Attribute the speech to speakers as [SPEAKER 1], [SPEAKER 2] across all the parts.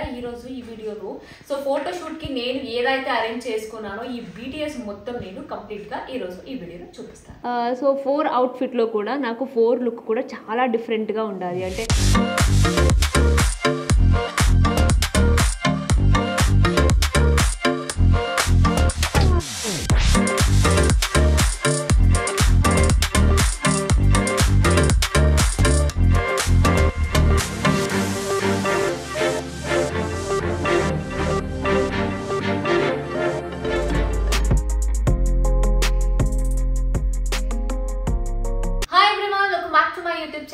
[SPEAKER 1] ఈ రోజు ఈ వీడియోలో సో ఫోటో షూట్ కి నేను ఏదైతే అరేంజ్ చేసుకున్నానో ఈ BTS మొత్తం నేను కంప్లీట్ గా ఈ రోజు ఈ వీడియోలో చూపిస్తాను.
[SPEAKER 2] సో 4 అవుట్ఫిట్ లో కూడా నాకు 4 లుక్ కూడా చాలా డిఫరెంట్ గా ఉండాలి. అంటే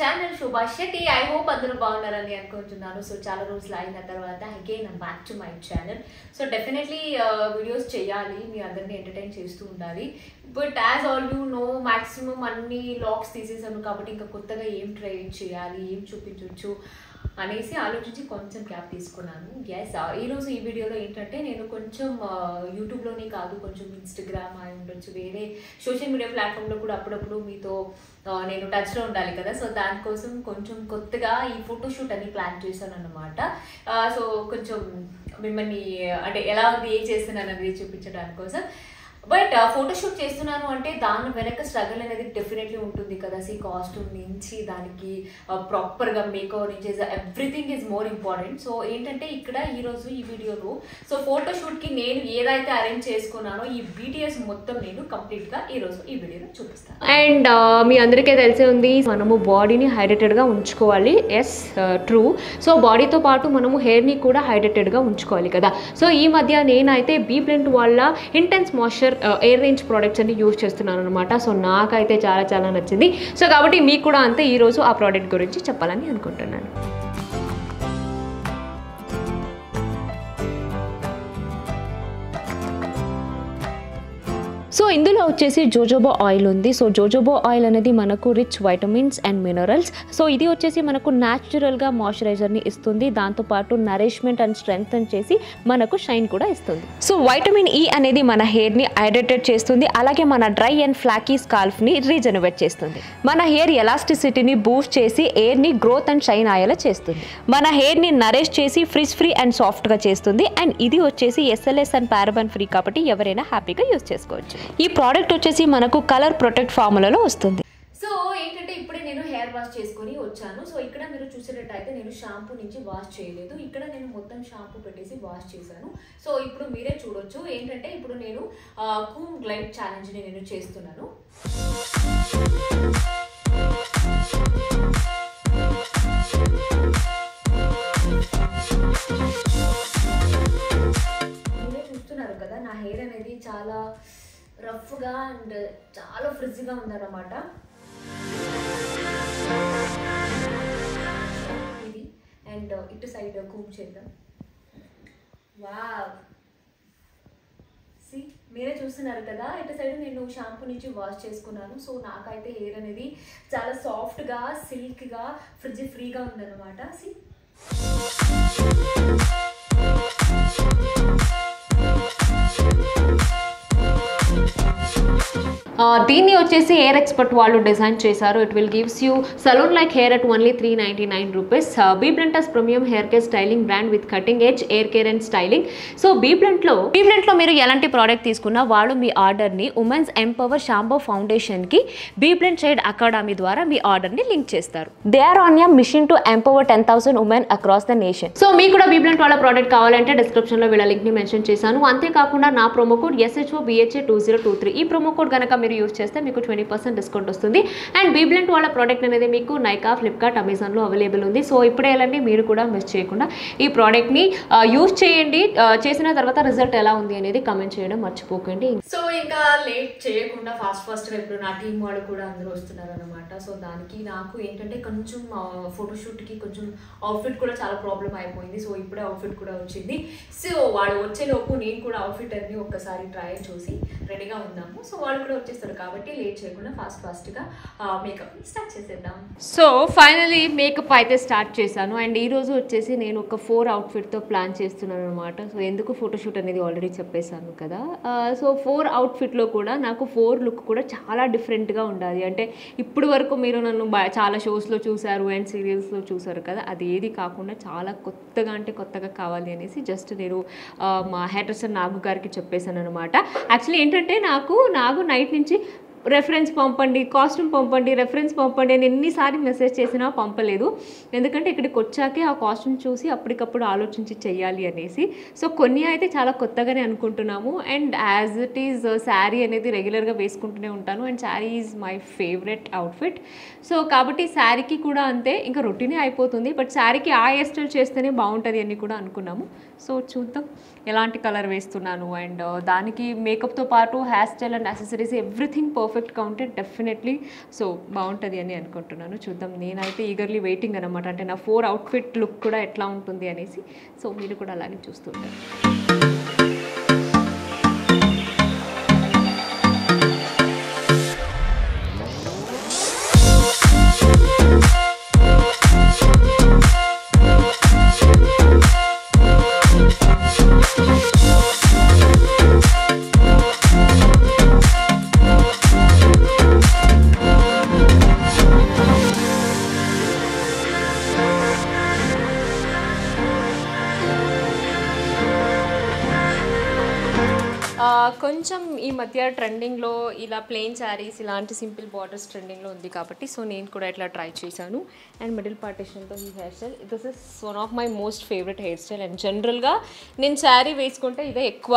[SPEAKER 1] channel Shobha Shetty. I hope అందరూ బాగున్నారని అనుకుంటున్నాను. సో చాలా రోజులు అయిన తర్వాత again back to my channel. So definitely videos చేయాలి, మీ అందరినీ ఎంటర్టైన్ చేస్తూ ఉండాలి. But as all you know maximum అన్ని లాగ్స్ తీసేసాను కాబట్టి ఇంకా కొత్తగా ఏం ట్రై చేయాలి, ఏం చూపించవచ్చు అనేసి ఆలోచించి కొంచెం గ్యాప్ తీసుకున్నాను. ఎస్, ఈరోజు ఈ వీడియోలో ఏంటంటే నేను కొంచెం యూట్యూబ్లోనే కాదు, కొంచెం ఇన్స్టాగ్రామ్ అయి ఉండొచ్చు, వేరే సోషల్ మీడియా ప్లాట్ఫామ్లో కూడా అప్పుడప్పుడు మీతో నేను టచ్లో ఉండాలి కదా. సో దానికోసం కొంచెం కొత్తగా ఈ ఫోటోషూట్ అని ప్లాన్ చేశాను అన్నమాట. సో కొంచెం మిమ్మల్ని అంటే ఎలా ఉంది, ఏం చేస్తున్నాను అనేది చూపించడానికి కోసం. బట్ ఫోటోషూట్ చేస్తున్నాను అంటే దాని వెనక స్ట్రగుల్ అనేది డెఫినెట్లీ ఉంటుంది కదా. కాస్ట్యూమ్ నుంచి దానికి ప్రాపర్గా మేకవర్ నుంచి everything is more important. So ఏంటంటే ఇక్కడ ఈరోజు ఈ వీడియోలో సో ఫోటోషూట్కి నేను ఏదైతే అరేంజ్ చేసుకున్నానో ఈ BTS మొత్తం నేను కంప్లీట్గా ఈరోజు ఈ వీడియోలో చూపిస్తాను.
[SPEAKER 2] అండ్ మీ అందరికీ తెలిసే ఉంది, మనము బాడీని హైడ్రేటెడ్గా ఉంచుకోవాలి. Yes, true. సో బాడీతో పాటు మనము హెయిర్ని కూడా హైడ్రేటెడ్గా ఉంచుకోవాలి కదా. సో ఈ మధ్య నేనైతే BBlunt వాళ్ళ intense moisture air range products అన్ని యూజ్ చేస్తున్నాను అనమాట. సో నాకైతే చాలా చాలా నచ్చింది. సో కాబట్టి మీకు కూడా అంతే ఈరోజు ఆ ప్రోడక్ట్ గురించి చెప్పాలని అనుకుంటున్నాను. సో ఇందులో వచ్చేసి జోజోబా ఆయిల్ ఉంది. సో జోజోబా ఆయిల్ అనేది మనకు rich vitamins and minerals. So ఇది వచ్చేసి మనకు న్యాచురల్గా మాయిశ్చరైజర్ని ఇస్తుంది, దాంతోపాటు నరిష్మెంట్ అండ్ స్ట్రెంగ్త్ చేసి మనకు షైన్ కూడా ఇస్తుంది. సో వైటమిన్ E అనేది మన హెయిర్ని హైడ్రేటెడ్ చేస్తుంది, అలాగే మన డ్రై అండ్ ఫ్లాకీ స్కాల్ఫ్ని రీజనరేట్ చేస్తుంది, మన హెయిర్ ఎలాస్టిసిటీని బూస్ట్ చేసి ఎయిర్ని గ్రోత్ అండ్ షైన్ అయ్యేలా చేస్తుంది, మన హెయిర్ని నరిష్ చేసి ఫ్రిజ్ ఫ్రీ అండ్ సాఫ్ట్గా చేస్తుంది. అండ్ ఇది వచ్చేసి SLS అండ్ పారాబెన్ ఫ్రీ కాబట్టి ఎవరైనా హ్యాపీగా యూజ్ చేసుకోవచ్చు. ఈ ప్రోడక్ట్ వచ్చేసి మనకు కలర్ ప్రొటెక్ట్ ఫార్ములాలో వస్తుంది.
[SPEAKER 1] సో ఏంటంటే ఇప్పుడే నేను హెయిర్ వాష్ చేసుకొని వచ్చాను. సో ఇక్కడ మీరు చూసేటట్టయితే నేను షాంపూ నుంచి వాష్ చేయలేదు, ఇక్కడ నేను మొత్తం షాంపూ పెట్టేసి వాష్ చేశాను. సో ఇప్పుడు మీరే చూడొచ్చు. ఏంటంటే ఇప్పుడు నేను కూమ్ గ్లైడ్ ఛాలెంజ్ని నేను చేస్తున్నాను. మీరే చూస్తున్నారు కదా, నా హెయిర్ అనేది చాలా రఫ్గా అండ్ చాలా ఫ్రిజ్గా ఉందన్నమాట. ఇది అండ్ ఇటు సైడ్ కూమ్ చేద్దాం. వావ్, మీరే చూస్తున్నారు కదా, ఇటు సైడ్ నేను షాంపూ నుంచి వాష్ చేసుకున్నాను. సో నాకైతే హెయిర్ అనేది చాలా సాఫ్ట్గా సిల్క్గా ఫ్రిజ్ ఫ్రీగా ఉందన్నమాట.
[SPEAKER 2] దీన్ని వచ్చేసి ఎయిర్ ఎక్స్పర్ట్ వాళ్ళు డిజైన్ చేశారు. It will gives you salon like hair at only 399 rupees. BBlunt premium hair care styling brand with cutting edge air care and styling. So BBlunt లో మీరు ఎలాంటి ప్రోడక్ట్ తీసుకున్నా వాళ్ళు మీ ఆర్డర్ని ఉమెన్స్ ఎంపవర్ షాంపూ ఫౌండేషన్కి BBlunt షైడ్ అకాడమీ ద్వారా మీ ఆర్డర్ని లింక్ చేస్తారు. They are on your mission to empower 10,000 women across the nation. So మీకు కూడా BBlunt వాళ్ళ ప్రోడక్ట్ కావాలంటే డిస్క్రిప్షన్లో వీళ్ళ లింక్ని మెన్షన్ చేశాను. అంతేకాకుండా నా ప్రోమో కోడ్ SHOBHA2023 ఈ ప్రోమో కోడ్ కనుక మీరు యూజ్ చేస్తే మీకు 20% డిస్కౌంట్ వస్తుంది. అండ్ BBlunt వాళ్ళ ప్రోడక్ట్ అనేది మీకు నైకా, ఫ్లిప్కార్ట్, అమెజాన్లో అవైలబుల్ ఉంది. సో ఇప్పుడే వెళ్ళండి, మీరు కూడా మిస్ చేయకుండా ఈ ప్రోడక్ట్ని యూజ్ చేయండి. చేసిన తర్వాత రిజల్ట్ ఎలా ఉంది అనేది కమెంట్ చేయడం మర్చిపోకండి.
[SPEAKER 1] సో ఇంకా లేట్ చేయకుండా ఫాస్ట్గా ఇప్పుడు నా టీం వాళ్ళు కూడా అందరూ వస్తున్నారు అనమాట. సో దానికి నాకు ఏంటంటే కొంచెం ఫోటోషూట్కి కొంచెం అవుట్ఫిట్ కూడా చాలా ప్రాబ్లం అయిపోయింది. సో ఇప్పుడే అవుట్ఫిట్ కూడా వచ్చింది. సో వాళ్ళు వచ్చేలోపు నేను కూడా అవుట్ఫిట్ అన్ని ఒక్కసారి ట్రై చూసి రెడీగా ఉన్నాము. సో వాళ్ళు కూడా వచ్చేసి వచ్చేస్తారు కాబట్టి లేట్ చేయకుండా ఫాస్ట్గా మేకప్ స్టార్ట్ చేసేద్దాం.
[SPEAKER 2] సో ఫైనలీ మేకప్ అయితే స్టార్ట్ చేశాను. అండ్ ఈరోజు వచ్చేసి నేను ఒక 4 అవుట్ఫిట్తో ప్లాన్ చేస్తున్నాను అనమాట. సో ఎందుకు ఫోటోషూట్ అనేది ఆల్రెడీ చెప్పేశాను కదా. సో 4 అవుట్ఫిట్లో కూడా నాకు 4 లుక్ కూడా చాలా డిఫరెంట్గా ఉండాలి. అంటే ఇప్పుడు వరకు మీరు నన్ను చాలా షోస్లో చూసారు అండ్ సీరియల్స్లో చూసారు కదా, అది ఏది కాకుండా చాలా కొత్తగా కావాలి అనేసి జస్ట్ నేను మా హెయిర్ డ్రెస్సర్ నాగు గారికి చెప్పేశాను అనమాట. యాక్చువల్లీ ఏంటంటే నాకు నైట్ నుంచి రెఫరెన్స్ పంపండి, కాస్ట్యూమ్ పంపండి, రెఫరెన్స్ పంపండి అని ఎన్నిసార్లు మెసేజ్ చేసినా పంపలేదు. ఎందుకంటే ఇక్కడికి వచ్చాకే ఆ కాస్ట్యూమ్ చూసి అప్పటికప్పుడు ఆలోచించి చెయ్యాలి అనేసి. సో కొన్ని అయితే చాలా కొత్తగానే అనుకుంటున్నాము. And as it is sari అనేది రెగ్యులర్గా వేసుకుంటూనే ఉంటాను and sari is my favourite outfit. So కాబట్టి శారీకి కూడా అంతే, ఇంకా రొటీనే అయిపోతుంది. బట్ శారీకి ఆ హెయిర్ స్టైల్ చేస్తేనే బాగుంటుంది అని కూడా అనుకున్నాము. సో చూద్దాం ఎలాంటి కలర్ వేస్తున్నాను. అండ్ దానికి మేకప్తో పాటు hair style and accessories everything పర్ఫెక్ట్గా ఉంటే డెఫినెట్లీ సో బాగుంటుంది అని అనుకుంటున్నాను. చూద్దాం. నేనైతే ఈగర్లీ వెయిటింగ్ అనమాట, అంటే నా 4 అవుట్ఫిట్ లుక్ కూడా ఎట్లా ఉంటుంది అనేసి. సో మీరు కూడా అలాగే చూస్తుంటారు. కొంచెం ఈ మధ్య ట్రెండింగ్లో ఇలా ప్లెయిన్ శారీస్, ఇలాంటి సింపుల్ బార్డర్స్ ట్రెండింగ్లో ఉంది కాబట్టి సో నేను కూడా ఇట్లా ట్రై చేశాను. అండ్ మిడిల్ పార్టిషన్తో ఈ hair style, this is one of my most favourite hair style. And జనరల్గా నేను శారీ వేసుకుంటే ఇదే ఎక్కువ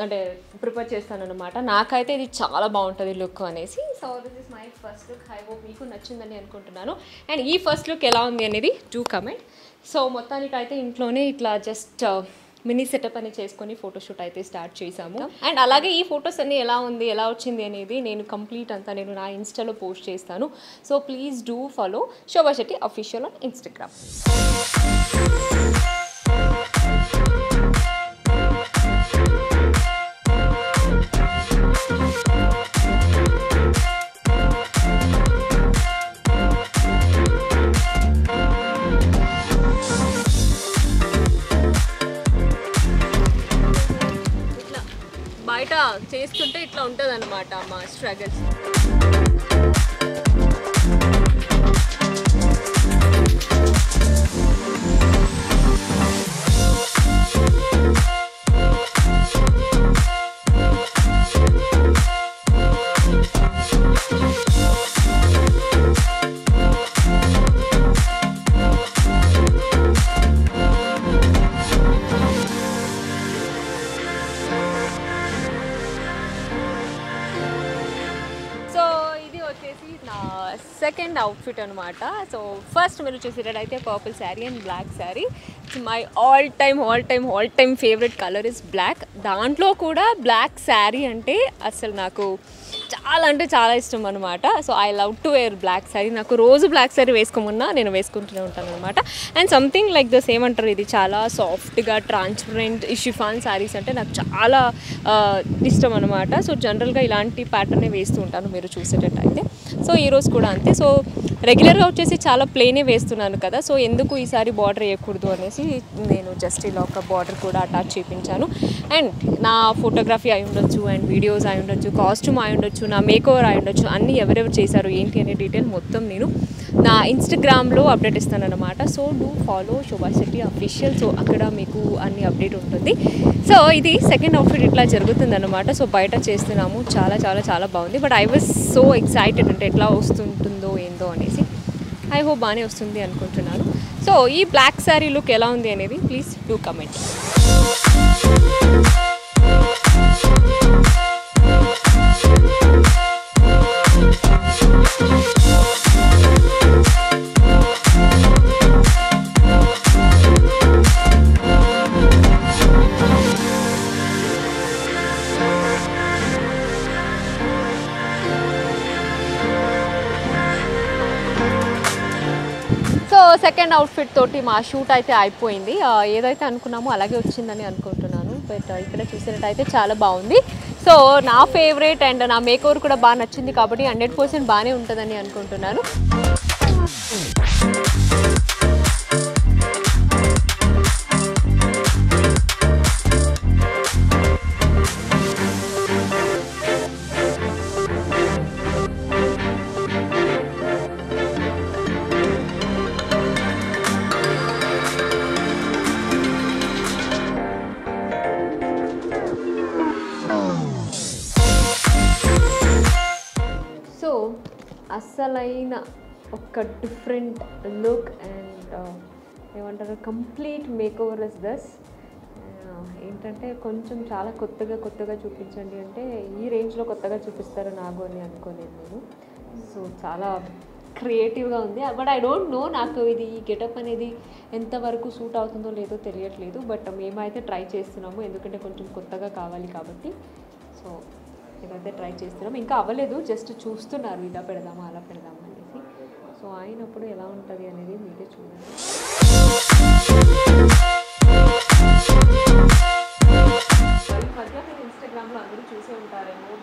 [SPEAKER 2] అంటే ప్రిఫర్ చేస్తాను అనమాట. నాకైతే ఇది చాలా బాగుంటుంది లుక్ అనేసి. So this is my first look. I hope మీకు నచ్చిందని అనుకుంటున్నాను. అండ్ ఈ ఫస్ట్ లుక్ ఎలా ఉంది అనేది డూ కమెంట్. సో మొత్తానికైతే ఇంట్లోనే ఇట్లా జస్ట్ మినీ సెటప్ అని చేసుకొని ఫోటోషూట్ అయితే స్టార్ట్ చేసాము. అండ్ అలాగే ఈ ఫొటోస్ అన్ని ఎలా వచ్చింది అనేది నేను కంప్లీట్ అంతా నేను నా ఇన్స్టాలో పోస్ట్ చేస్తాను. So please do follow Shobha Shetty official on Instagram. బయట చేస్తుంటే ఇట్లా ఉంటుంది అనమాట మా స్ట్రగల్స్. సెకండ్ అవుట్ఫిట్ అనమాట. సో ఫస్ట్ మీరు చూసేటట్టయితే purple saree and black saree. My all time favourite colour is black. దాంట్లో కూడా బ్లాక్ శారీ అంటే అసలు నాకు చాలా ఇష్టం అనమాట. So I love to wear black sari. నాకు రోజు బ్లాక్ శారీ వేసుకోమన్నా నేను వేసుకుంటూనే ఉంటాను అనమాట. అండ్ సంథింగ్ లైక్ దస్ ఏమంటారు, ఇది చాలా సాఫ్ట్గా ట్రాన్స్పరెంట్ షిఫాన్ శారీస్ అంటే నాకు చాలా ఇష్టం అనమాట. సో జనరల్గా ఇలాంటి ప్యాటర్నే వేస్తూ ఉంటాను మీరు చూసేటట్టయితే. సో ఈరోజు కూడా అంతే. సో రెగ్యులర్గా వచ్చేసి చాలా ప్లెయినే వేస్తున్నాను కదా, సో ఎందుకు ఈసారి బార్డర్ వేయకూడదు అనేసి నేను జస్ట్ ఇలా ఒక బార్డర్ కూడా అటాచ్ చేయించాను. అండ్ నా ఫోటోగ్రఫీ అయి ఉండొచ్చు, అండ్ వీడియోస్ అయి ఉండొచ్చు, కాస్ట్యూమ్ అయి ఉండొచ్చు, నా మేకోవర్ అయి ఉండొచ్చు, అన్నీ ఎవరెవరు చేశారు ఏంటి అనే డీటెయిల్ మొత్తం నేను నా ఇన్స్టాగ్రామ్లో అప్డేట్ ఇస్తాను అనమాట. So do follow Shobha Shetty official. So అక్కడ మీకు అన్ని అప్డేట్ ఉంటుంది. సో ఇది సెకండ్ అవుట్ఫిట్ ఇట్లా జరుగుతుంది అనమాట. సో బయట చేస్తున్నాము, చాలా బాగుంది. But I was so excited, అంటే ఎట్లా వస్తుంటుందో ఏందో అనేసి. ఐ హోప్ బాగానే వస్తుంది అనుకుంటున్నాను. సో ఈ బ్లాక్ శారీ లుక్ ఎలా ఉంది అనేది please do comment. Second outfit తోటి మా షూట్ అయితే అయిపోయింది. ఏదైతే అనుకున్నామో అలాగే వచ్చిందని అనుకుంటున్నాను. బట్ ఇక్కడ చూసినట్టయితే చాలా బాగుంది. సో నా ఫేవరెట్ అండ్ నా మేక్ ఓవర్ కూడా బాగా నచ్చింది కాబట్టి 100% బాగానే ఉంటుందని అనుకుంటున్నాను. అసలైన ఒక డిఫరెంట్ లుక్ అండ్ ఏమంటారు complete make over is this. ఏంటంటే కొంచెం చాలా కొత్తగా చూపించండి అంటే ఈ రేంజ్లో కొత్తగా చూపిస్తారు నాగు అని అనుకోలేదు నేను. సో చాలా క్రియేటివ్గా ఉంది. బట్ ఐ డోంట్ నో నాకు ఇది ఈ గెటప్ అనేది ఎంతవరకు సూట్ అవుతుందో లేదో తెలియట్లేదు. బట్ మేమైతే ట్రై చేస్తున్నాము ఎందుకంటే కొంచెం కొత్తగా కావాలి కాబట్టి. సో ఇదైతే ట్రై చేస్తున్నాం. ఇంకా అవ్వలేదు, జస్ట్ చూస్తున్నారు ఇలా పెడదామా అలా పెడదామా అనేసి. సో అయినప్పుడు ఎలా ఉంటుంది అనేది మీరే చూడండి. ఈ మధ్య మీరు ఇన్స్టాగ్రామ్లో అందరూ చూసే ఉంటారేమో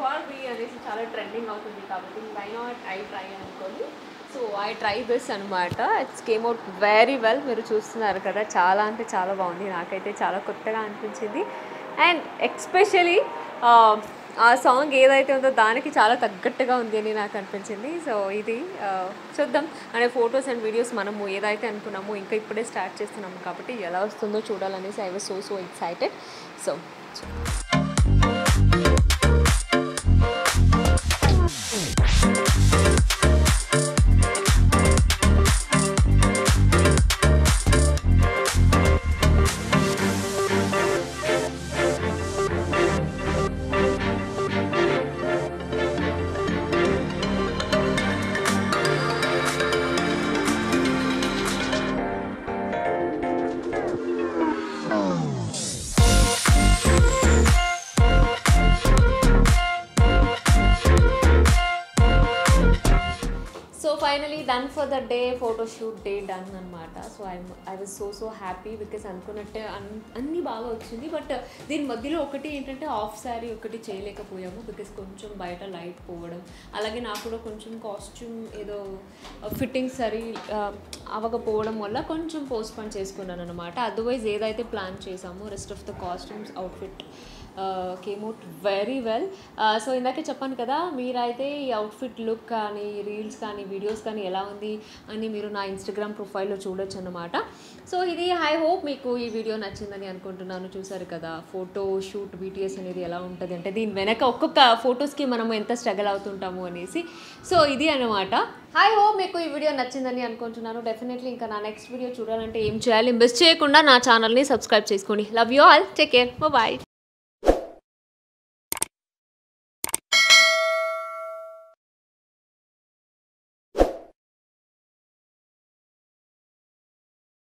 [SPEAKER 2] బార్బీ అనేసి చాలా ట్రెండింగ్ అవుతుంది కాబట్టి వై నాట్ ఐ ట్రై అనుకోని. సో ఐ ట్రై దిస్ అనమాట. It's came out very well. మీరు చూస్తున్నారు కదా, చాలా అంటే చాలా బాగుంది. నాకైతే చాలా కొత్తగా అనిపించింది. అండ్ ఎస్పెషలీ ఆ సాంగ్ ఏదైతే ఉందో దానికి చాలా తగ్గట్టుగా ఉంది అని నాకు అనిపించింది. సో ఇది చూద్దాం అనే ఫొటోస్ అండ్ వీడియోస్ మనము ఏదైతే అనుకున్నామో ఇంకా ఇప్పుడే స్టార్ట్ చేస్తున్నాము కాబట్టి ఎలా వస్తుందో చూడాలనేసి I was so excited. So finally done for the day, photoshoot day done అనమాట. So I was so happy because అనుకున్నట్టే అన్నీ బాగా వచ్చింది. బట్ దీని మధ్యలో ఒకటి ఏంటంటే హాఫ్ శారీ ఒకటి చేయలేకపోయాము బికాస్ కొంచెం బయట లైట్ పోవడం, అలాగే నాకు కూడా కొంచెం కాస్ట్యూమ్ ఏదో ఫిట్టింగ్ సరి అవ్వకపోవడం వల్ల కొంచెం పోస్ట్పోన్ చేసుకున్నాను అనమాట. అదర్వైజ్ ఏదైతే ప్లాన్ చేసామో rest of the costumes outfit came out very well. So ఇందాకే చెప్పాను కదా, మీరైతే ఈ అవుట్ఫిట్ లుక్ కానీ రీల్స్ కానీ వీడియోస్ కానీ ఎలా ఉంది అని మీరు నా ఇన్స్టాగ్రామ్ ప్రొఫైల్లో చూడొచ్చు అన్నమాట. సో ఇది ఐ హోప్ మీకు ఈ వీడియో నచ్చిందని అనుకుంటున్నాను. చూసారు కదా ఫోటో షూట్ బీటీఎస్ అనేది ఎలా ఉంటుంది అంటే దీని వెనక ఒక్కొక్క ఫొటోస్కి మనము ఎంత స్ట్రగల్ అవుతుంటాము అనేసి. సో ఇది అనమాట. ఐ హోప్ మీకు ఈ వీడియో నచ్చిందని అనుకుంటున్నాను. డెఫినెట్లీ ఇంకా నా నెక్స్ట్ వీడియో చూడాలంటే ఏం చేయాలి, మిస్ చేయకుండా నా ఛానల్ని సబ్స్క్రైబ్ చేసుకోండి. Love you all, take care, bye.